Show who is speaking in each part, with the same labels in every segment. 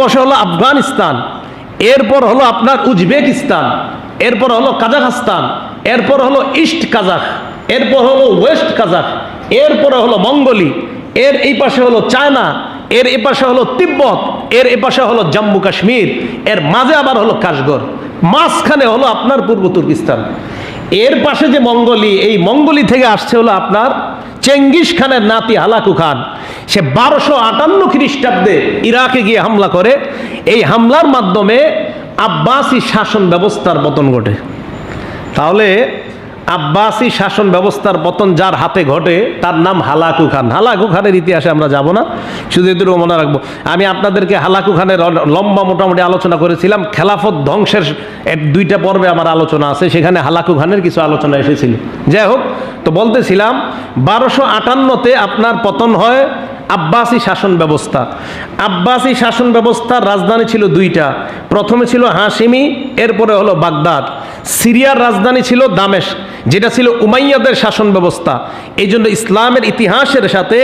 Speaker 1: বসে হলো আফগানিস্তান, এরপর হলো আপনার উজবেকিস্তান, এরপর হলো কাজাখস্তান, এরপর হলো ইস্ট কাজাখ, এরপর হলো ওয়েস্ট কাজাখ, এরপরে হলো মঙ্গোলি, এর এই পাশে হলো চায়না, এর এ পাশে হলো তিব্বত, এর এ পাশে হলো জম্মু কাশ্মীর, এর মাঝে আবার হলো কাশগর, মাঝখানে হলো আপনার পূর্ব তুর্কিস্তান। এর পাশে যে মঙ্গোলি, এই মঙ্গোলি থেকে আসছে হলো আপনার চেঙ্গিস খানের নাতি হালাকু খান। সে 1258 খ্রিস্টাব্দে ইরাকে গিয়ে হামলা করে। এই হামলার মাধ্যমে আব্বাসি শাসন ব্যবস্থার পতন ঘটে। তাহলে আব্বাসি শাসন ব্যবস্থার পতন যার হাতে ঘটে তার নাম হালাকু খান। হালাকু খানের ইতিহাসে আমরা যাব না, শুধু এটুকু মনে রাখবো। আমি আপনাদেরকে হালাকু খানের লম্বা মোটামুটি আলোচনা করেছিলাম। খেলাফত ধ্বংসের 2টা পর্বে আমার আলোচনা আছে, সেখানে হালাকু খানের কিছু আলোচনা এসেছিল। যাই হোক, তো বলতেছিলাম 1258-তে আপনার পতন হয় আব্বাসি শাসন ব্যবস্থা। আব্বাসি শাসন ব্যবস্থার রাজধানী ছিল 2টা। প্রথমে ছিল হাশিমি, এরপরে হলো বাগদাদ। সিরিয়ার রাজধানী ছিল দামেস্ক, যেটা ছিল উমাইয়াদের শাসন ব্যবস্থা। এই জন্য ইসলামের ইতিহাসের সাথে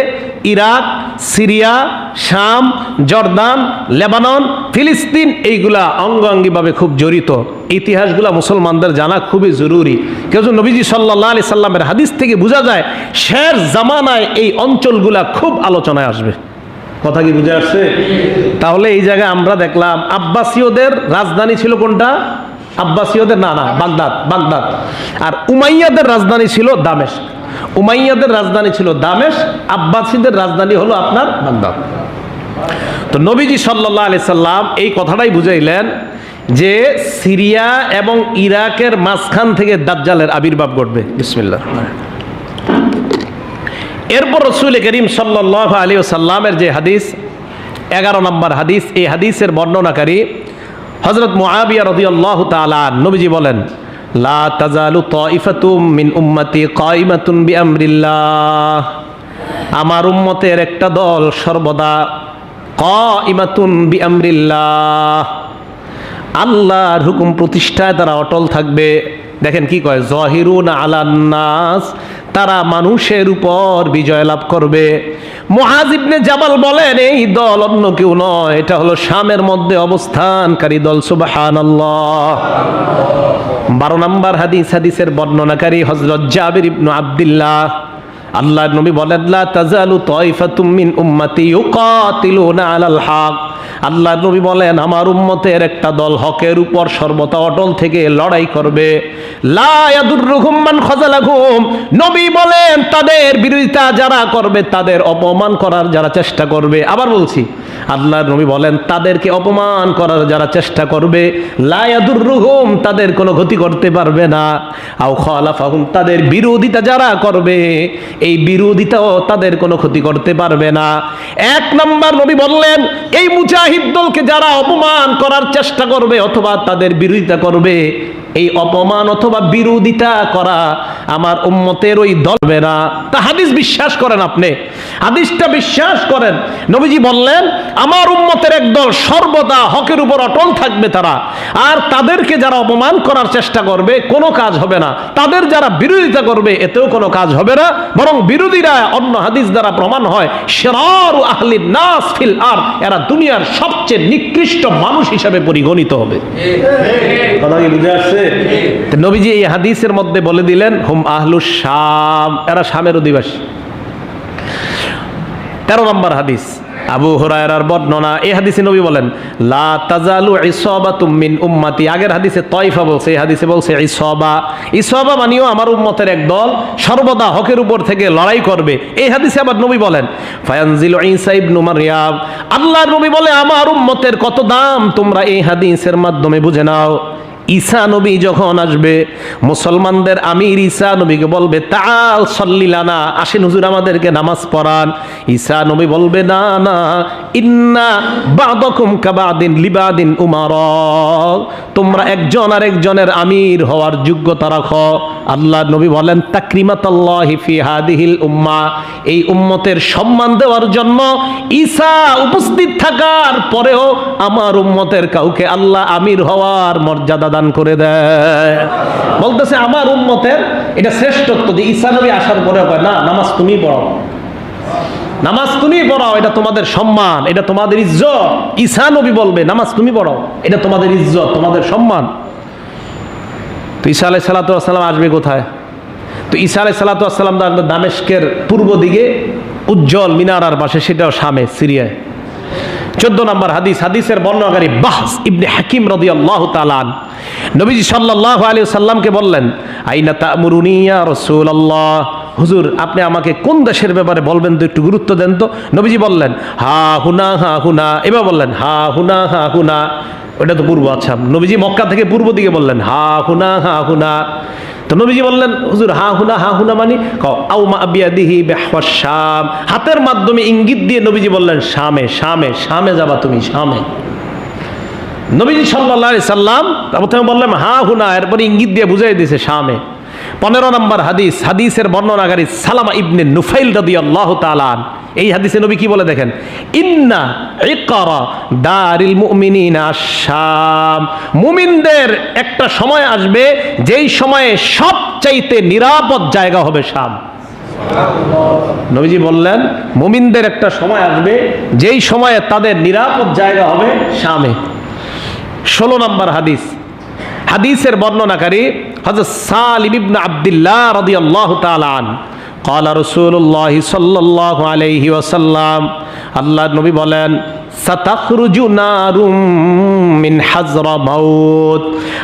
Speaker 1: ইরাক, সিরিয়া, শাম, জর্দান, লেবানন, ফিলিস্তিন এইগুলা অঙ্গাঙ্গিভাবে খুব জড়িত। ইতিহাসগুলা মুসলমানদের জানা খুবই জরুরি। কেউ নবীজি সাল্লাল্লাহু আলাইহি সাল্লামের হাদিস থেকে বোঝা যায় শের জামানায় এই অঞ্চলগুলা খুব আলোচনায় আসবে। কথা কি বুঝে আসছে? তাহলে এই জায়গায় আমরা দেখলাম আব্বাসীয়দের রাজধানী ছিল কোনটা? আব্বাসীয়দের না বাগদাদ, বাগদাদ। আর উমাইয়াদের রাজধানী ছিল দামেস্ক। উমাইয়াদের রাজধানী ছিল দামেস্ক, আব্বাসীদের রাজধানী হলো আপনার বাগদাদ। তো নবীজি সাল্লাল্লাহু আলাইহি সাল্লাম এই কথাটাই বুঝাইলেন যে সিরিয়া এবং ইরাকের মাঝখান থেকে দাজ্জালের আবির্ভাব ঘটবে। বিসমিল্লাহ। এরপর রাসূল করিম সাল্লাল্লাহু আলাইহি ওয়াসাল্লামের যে হাদিস 11 নম্বর হাদিস, এই হাদিসের বর্ণনাকারী হযরত মুআবিয়া রাদিয়াল্লাহু তাআলা নবীজি বলেন, লা তাজালু তাইফাতুম মিন উম্মতি কাইমাতুন বিআমরিল্লাহ। আমার উম্মতের একটা দল সর্বদা কাইমাতুন বিআমরিল্লাহ, আল্লাহর হুকুম প্রতিষ্ঠায় তারা অটল থাকবে। দেখেন কি কয়, যাহিরুনা আলান নাস, তারা মানুষের উপর বিজয় লাভ করবে। মুআয ইবনে জাবাল বলেন, এই দল অন্য কেউ নয়, এটা হলো শামের মধ্যে অবস্থানকারী দল। সুবহানাল্লাহ। 12 নম্বর হাদিস, হাদিসের বর্ণনাকারী হযরত জাবির ইবনে আব্দুল্লাহ। আল্লাহর নবী বলেন, লা তাজালু তাইফাতুম মিন উম্মতি ইউকাতিলুনা আলাল হক। আল্লাহর নবী বলেন, আমার উম্মতের একটা দল হকের উপর সর্বদা অটল থেকে লড়াই করবে। লা ইয়াদুররুহুম মান খাযালাহুম। নবী বলেন, তাদের বিরোধিতা যারা করবে, তাদের অপমান করার যারা চেষ্টা করবে। আবার বলছি, আল্লাহর নবী বলেন, তাদেরকে অপমান করার যারা চেষ্টা করবে, লা ইয়াদুররুহুম, তাদের কোনো ক্ষতি করতে পারবে না। আও খালাফাহুম, তাদের বিরোধিতা যারা করবে, এই বিরোধিতাও তাদের কোনো ক্ষতি করতে পারবে না। 1 নম্বর নবী বললেন, এই মুজাহিদ দলকে যারা অপমান করার চেষ্টা করবে অথবা তাদের বিরোধিতা করবে, এই অপমান অথবা বিরোধিতা করা আমার উম্মতের ওই দলবে না। তা হাদিস বিশ্বাস করেন, আপনি হাদিসটা বিশ্বাস করেন। নবীজি বললেন, আমার উম্মতের এক দল সর্বদা হকের উপর অটল থাকবে তারা, আর তাদেরকে যারা অপমান করার চেষ্টা করবে কোনো কাজ হবে না, তাদের যারা বিরোধিতা করবে এতেও কোনো কাজ হবে না, বরং বিরোধীরা অন্য হাদিস দ্বারা প্রমাণ হয় শিরারু আহলিন নাস ফিল আরদ, এরা দুনিয়ার সবচেয়ে নিকৃষ্ট মানুষ হিসেবে পরিগণিত হবে। কথা কি বুঝে আসছে? নবীজি এই হাদিসের মধ্যে বলে দিলেন, হুম আহলুশ শাম, এরা শামের অধিবাসী। 13 নম্বর হাদিস, আবু হুরায়রার বর্ণনা। এই হাদিসে নবী বলেন, লা তাজালু ইসাবাতুম মিন উম্মতি। আগের হাদিসে তাইফা বলছে, এই হাদিসে বলছে ইসাবা। ইসাবা মানেও আমার উম্মতের এক দল সর্বদা হকের উপর থেকে লড়াই করবে। এই হাদিসে আবার নবী বলেন, ফায়ানজিলু ঈসা ইবনু মারইয়াম। আল্লাহর নবী বলে, আমার উম্মতের কত দাম তোমরা এই হাদিসের মাধ্যমে বুঝে নাও। ঈসা নবী যখন আসবে, মুসলমানদের আমির ঈসা নবীকে বলবে, তাআল সাল্লি লানা, আসেন হুজুর আমাদেরকে নামাজ পড়ান। ঈসা নবী বলবে, না না, ইন্না বা'দাকুম কাবাদিন লিবাদিন উমারা, তোমরা একজন আরেকজনের আমির হওয়ার যোগ্যতা রাখো। আল্লাহ নবী বলেন, তাকরিমাতাল্লাহি ফি হাদিহিল উম্মাহ, এই উম্মতের সম্মান দেওয়ার জন্য ঈসা উপস্থিত থাকার পরেও আমার উম্মতের কাউকে আল্লাহ আমির হওয়ার মর্যাদা দান করে দেয়। বলতেছে আমার উম্মতের এটা শ্রেষ্ঠত্ব যে ঈসা নবী আসার পরে কয়, না নামাজ তুমি পড়ো। নামাজ তুমি পড়াও, এটা তোমাদের সম্মান, এটা তোমাদের ইজ্জত। ঈসা নবী বলবে নামাজ তুমি পড়াও, এটা তোমাদের ইজ্জত, তোমাদের সম্মান। তো ঈসা আলাইহিস সালাতু ওয়াস সালাম আসবে কোথায়? তো ঈসা আলাইহিস সালাতু ওয়াস সালাম আসবে দামেস্কের পূর্ব দিকে উজ্জ্বল মিনারার পাশে, সেটাও শামে, সিরিয়ায়। 14 নম্বর হাদিস, হাদিসের বর্ণনাকারী বাহস ইবনে হাকিম রাদিয়াল্লাহু তাআলা আন, নবীজি সাল্লাল্লাহু আলাইহি ওয়াসাল্লামকে বললেন, আইনা তা'মুরুনি ইয়া রাসূলুল্লাহ, হুজুর আপনি আমাকে কোন দেশের ব্যাপারে বলবেন তো, একটু গুরুত্ব দেন তো। নবীজি বললেন হা হুনা হা হুনা, এবার বললেন হা হুনা হা হুনা, ওটা তো পূর্ব। আচ্ছা, নবীজি মক্কা থেকে পূর্ব দিকে বললেন হা হুনা হা হুনা। তো নবীজি বললেন হুজুর হা হুনা মানে আও মা বিয়াদিহি বিহওয়াস শাম, হাতের মাধ্যমে ইঙ্গিত দিয়ে নবীজি বললেন শামে, শামে, শামে যাবা তুমি, শামে। নবীজি সাল্লাল্লাহু আলাইহি সাল্লাম প্রথমে বললেন হা হুনা, এরপরে ইঙ্গিত দিয়ে বুঝাই দিয়েছে শামে। 15 নম্বর হাদিস, হাদিসের বর্ণনাকারী সালামা ইবনে নুফাইল রাদিয়াল্লাহু তাআলা আন, এই হাদিসে নবী কি বলে দেখেন, ইন্না ইকরা দারিল মুমিনিনা শাম, মুমিনদের একটা সময় আসবে যেই সময়ে সবচাইতে নিরাপদ জায়গা হবে শাম। নবীজি বললেন মুমিনদের একটা সময় আসবে যেই সময়ে তাদের নিরাপদ জায়গা হবে শামে। 16 নম্বর হাদিস, হাদিসের বর্ণনাকারী হযরত সালিম ইবনে আব্দুল্লাহ রাদিয়াল্লাহু তাআলা আন, قال رسول الله صلى الله عليه وسلم, আল্লাহর নবী বলেন সাতাখরুজু নারুম মিন হাজরামাউত,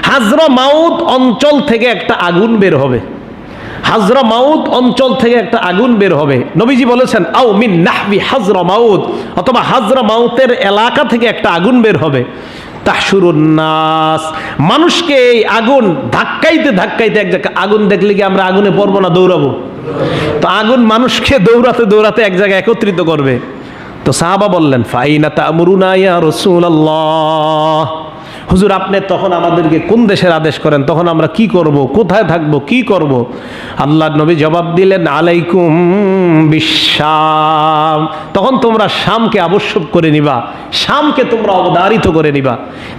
Speaker 1: হাজরামাউত অঞ্চল থেকে একটা আগুন বের হবে, হাজরামাউত অঞ্চল থেকে একটা আগুন বের হবে। নবীজি বলেছেন আও মিন নাহবি হাজরামাউত, অথবা হাজরামাউতের এলাকা থেকে একটা আগুন বের হবে। তাহশুরুন নাস, মানুষকে এই আগুন ধাক্কাইতে ধাক্কাইতে, এক জায়গায় আগুন দেখলে কি আমরা আগুনে পড়বো না, দৌড়াবো? তো আগুন মানুষকে দৌড়াতে দৌড়াতে এক জায়গায় একত্রিত করবে। তো সাহাবা বললেন ফাইনা তা'মুরুনা ইয়া রাসূলুল্লাহ, হুজুর আপনি তখন আমাদেরকে কোন দেশের আদেশ করেন, তখন আমরা কি করব, কোথায় থাকব, কি করব? আল্লাহর নবী জবাব দিলেন আলাইকুম বিশাম, তখন তোমরা শামকে আবশ্যক করে নিবা, শামকে তোমরা অবধারিত করে নিবা।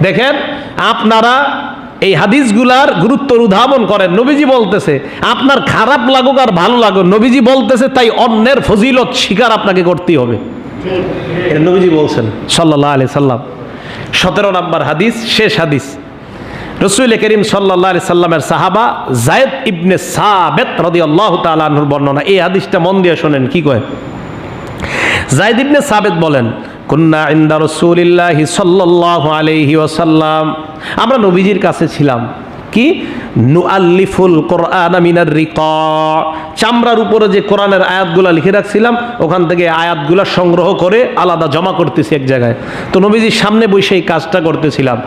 Speaker 1: দেখেন আপনারা এই হাদিসগুলার গুরুত্ব উদ্ধাবন করেন। নবীজি বলতেছে আপনার খারাপ লাগুক আর ভালো লাগুক, নবীজি বলতেছে তাই অন্যের ফজিলত স্বীকার আপনাকে করতেই হবে, এটা নবীজি বলছেন সাল্লাল্লাহু আলাইহি সাল্লাম। 17 নম্বর হাদিস, শেষ হাদিস, রাসূল করিম সাল্লাল্লাহু আলাইহি সাল্লামের সাহাবা যায়েদ ইবনে সাবিত রাদিয়াল্লাহু তাআলা আনহুর বর্ণনা। এই হাদিসটা মন দিয়ে শুনেন কি কয়। যায়েদ ইবনে সাবিত বলেন কুন্না ইনদা রাসূলিল্লাহি সাল্লাল্লাহু আলাইহি ওয়াসাল্লাম, আমরা নবীজির কাছে ছিলাম, কি নুআল্লিফুল কোরআন মিনার রিকা, চামড়ার উপরে যে কোরআনের আয়াতগুলা লিখে রাখছিলাম ওখান থেকে আয়াতগুলা সংগ্রহ করে আলাদা জমা করতেছি এক জায়গায়। তো নবীজির সামনে বসে এই কাজটা করতেছিলাম।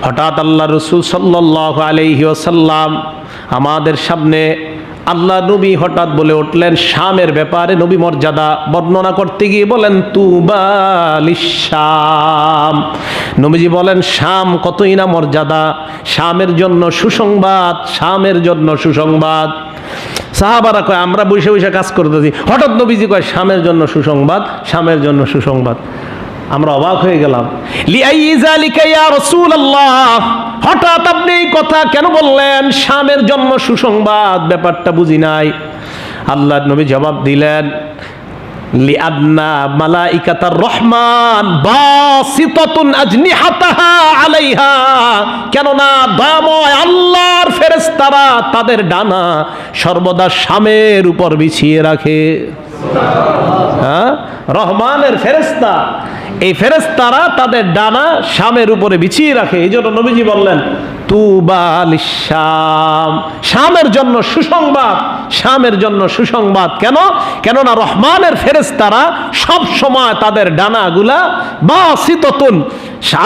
Speaker 1: হঠাৎ আল্লাহ রাসূল সাল্লাল্লাহু আলাইহি ওয়াসাল্লাম আমাদের সামনে আল্লাহ নবী হঠাৎ বলে উঠলেন শামের ব্যাপারে, নবী মর্যাদা বর্ণনা করতে গিয়ে বলেন তুবা লিশ-শাম, নবীজি বলেন শাম কতই না মর্যাদা, শামের জন্য সুসংবাদ, শামের জন্য সুসংবাদ। সাহাবারা কয় আমরা বসে বসে কাজ করতেছি, হঠাৎ নবীজি কয় শামের জন্য সুসংবাদ, শামের জন্য সুসংবাদ। আমরা অবাক হয়ে গেলাম, লিআইয়ি যালিকা ইয়া রাসূলুল্লাহ, হঠাৎ আপনি এই কথা কেন বললেন, শামের জন্য সুসংবাদ, ব্যাপারটা বুঝি নাই। আল্লাহর নবী জবাব দিলেন লিআন্না মালাইকাতার রহমান বাসিতাতুন আজনিহাতাহা আলাইহা, কেননা দয়াময় আল্লাহর ফেরেশতারা তাদের ডানা সর্বদা শামের উপর বিছিয়ে রাখে। হ্যাঁ, রহমানের ফেরেশতা, এই ফেরেশতারা তাদের ডানা শামের উপরে বিছিয়ে রাখে। এই জন্য নবীজি বললেন তুবা লিশ-শাম, শামের জন্য সুসংবাদ, শামের জন্য সুসংবাদ। কেন? কেননা রহমানের ফেরেশতারা সব সময় তাদের ডানাগুলা বাসিতাতুন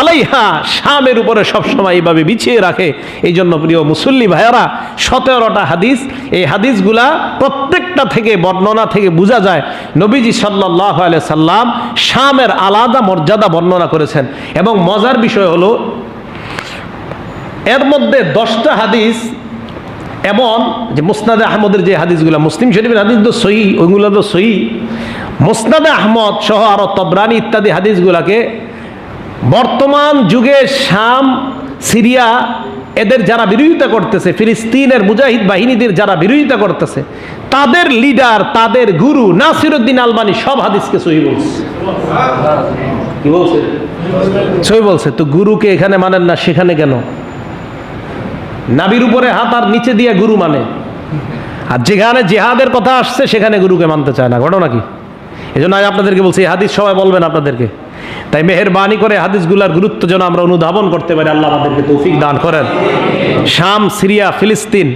Speaker 1: আলাইহা, শামের উপরে সব সময় এইভাবে বিছিয়ে রাখে। এই জন্য প্রিয় মুসল্লি ভাইয়ারা 17টা হাদিস, এই হাদিসগুলা প্রত্যেকটা থেকে বর্ণনা থেকে বোঝা যায় নবীজি সাল্লাল্লাহু আলাইহি সাল্লাম শামের আলাদা মর্যাদা বর্ণনা করেছেন। এবং মজার বিষয় হলো এর মধ্যে 10টা হাদিস এমন যে মুসনাদে আহমদের যে হাদিসগুলো, মুসলিম শরীফের হাদিস তো সহি, ওইগুলো তো সহি, মুসনাদে আহমদ সহ আরো তবরানি ইত্যাদি হাদিসগুলাকে বর্তমান যুগে শাম, সিরিয়া এদের যারা বিরোধিতা করতেছে, ফিলিস্তিনের মুজাহিদ বাহিনীদের যারা বিরোধিতা করতেছে, তাদের লিডার, তাদের গুরু নাসিরউদ্দিন আলবানী সব হাদিসকে সহিহ বলছে। কি বলছে? সহিহ বলছে। তো গুরুকে এখানে মানেন না, সেখানে কেন? নাভির উপরে হাত আর নিচে দিয়ে গুরু মানে, আর যেখানে জিহাদের কথা আসছে সেখানে গুরুকে মানতে চায় না। ঘটনা কি? এই জন্য আমি আপনাদেরকে বলছি, এই হাদিস সবাই বলবেন আপনাদেরকে। তাই মেহেরবানি করে হাদিসগুলার গুরুত্ব যেন আমরা অনুধাবন করতে পারি, আল্লাহ আমাদেরকে তৌফিক দান করেন। শাম, সিরিয়া, ফিলিস্তিন,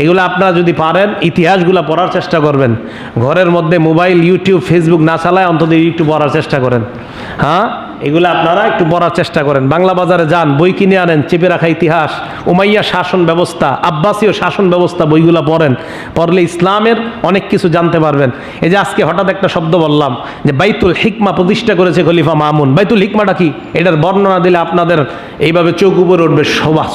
Speaker 1: এগুলো আপনারা যদি পারেন ইতিহাসগুলো পড়ার চেষ্টা করবেন। ঘরের মধ্যে মোবাইল, ইউটিউব, ফেসবুক না চালায় অন্তত একটু পড়ার চেষ্টা করেন। হ্যাঁ, এগুলো আপনারা একটু পড়ার চেষ্টা করেন। বাংলা বাজারে যান, বই কিনে আনেন, চেপে রাখা ইতিহাস, উমাইয়া শাসন ব্যবস্থা, আব্বাসীয় শাসন ব্যবস্থা, বইগুলো পড়েন। পড়লে ইসলামের অনেক কিছু জানতে পারবেন। এই যে আজকে হঠাৎ একটা শব্দ বললাম যে বাইতুল হিকমা প্রতিষ্ঠা করেছে খলিফা মামুন। বাইতুল হিকমাটা কি? এটার বর্ণনা দিলে আপনাদের এইভাবে চোখ উপরে উঠবে,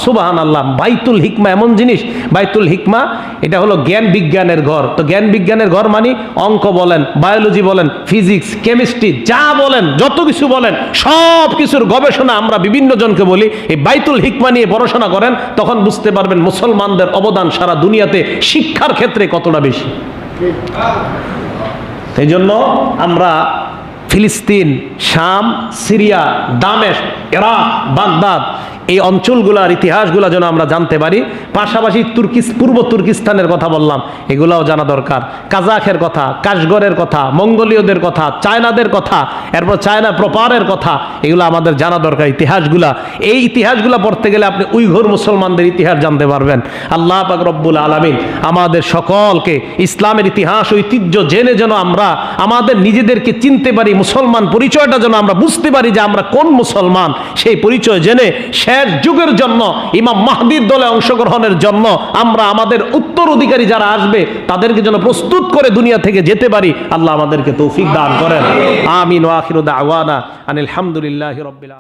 Speaker 1: সুবহানাল্লাহ। বাইতুল হিকমা এমন জিনিস, বাইতুল হিকমা এটা হলো জ্ঞান বিজ্ঞানের ঘর। তো জ্ঞান বিজ্ঞানের ঘর মানে অঙ্ক বলেন, বায়োলজি বলেন, ফিজিক্স, কেমিস্ট্রি, যা বলেন, যত কিছু বলেন, সব কিছুর গবেষণা আমরা বিভিন্ন জনকে বলি এই বাইতুল হিকমা নিয়ে পড়াশোনা করেন, তখন বুঝতে পারবেন মুসলমানদের অবদান সারা দুনিয়াতে শিক্ষার ক্ষেত্রে কতটা বেশি। এই জন্য আমরা ফিলিস্তিন, শাম, সিরিয়া, দামেস্ক, ইরাক, বাগদাদ, এই অঞ্চলগুলোর ইতিহাসগুলো যেন আমরা জানতে পারি। পাশাপাশি পূর্ব তুর্কিস্তানের কথা বললাম, এগুলাও জানা দরকার। কাজাখের কথা, কাশগরের কথা, মঙ্গোলীয়দের কথা, চায়নাদের কথা, এরপর চায়না প্রপারের কথা, এগুলো আমাদের জানা দরকার ইতিহাসগুলা। এই ইতিহাসগুলো পড়তে গেলে আপনি উইঘুর মুসলমানদের ইতিহাস জানতে পারবেন। আল্লাহ পাক রব্বুল আলামিন আমাদের সকলকে ইসলামের ইতিহাস, ঐতিহ্য জেনে যেন আমরা আমাদের নিজেদেরকে চিনতে পারি, মুসলমান পরিচয়টা যেন আমরা বুঝতে পারি যে আমরা কোন মুসলমান, সেই পরিচয় জেনে শেষ যুগের জন্য ইমাম মাহদির দলে অংশগ্রহণের জন্য আমরা আমাদের উত্তরাধিকারী যারা আসবে তাদেরকে যেন প্রস্তুত করে দুনিয়া থেকে যেতে পারি। আল্লাহ আমাদেরকে তৌফিক দান করেন। আমিন ওয়া আখিরু দাওয়ানা আনিল হামদুলিল্লাহি রাব্বিল আলামিন।